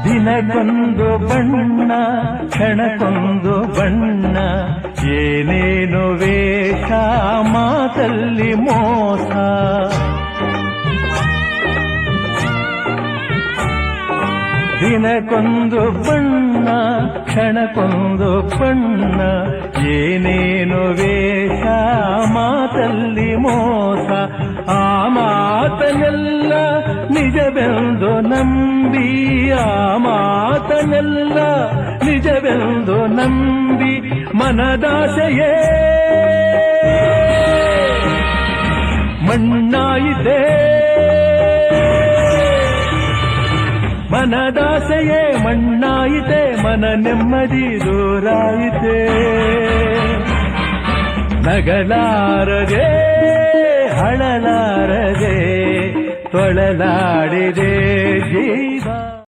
ದಿನಕ್ಕೊಂದು ಬಣ್ಣ ಕ್ಷಣಕ್ಕೊಂದು ಬಣ್ಣ ಏನೇನು ವೇಷ ಮಾತಲ್ಲಿ ಮೋಸ ದಿನಕ್ಕೊಂದು ಬಣ್ಣ ಕ್ಷಣಕ್ಕೊಂದು ಬಣ್ಣ ಏನೇನು ವೇಷ ಮಾತಲ್ಲಿ ಮೋಸ ಆ ಮಾತನೆಲ್ಲ ನಿಜವೆಂದು ನಂಬಿ ಆ ಮಾತನೆಲ್ಲ ನಿಜವೆಂದು ನಂಬಿ ಮನದಾಸೆಯೇ ಮಣ್ಣಾಯಿತೆ ಮನದಾಸೆಯೇ ಮಣ್ಣಾಯಿತೆ ಮನ ನೆಮ್ಮದಿ ದೂರಾಯಿತೆ ನಗಲಾರದೆ ಹಳಲಾರದೆ ತೊಳಲಾಡಿದೆ ಜೀವ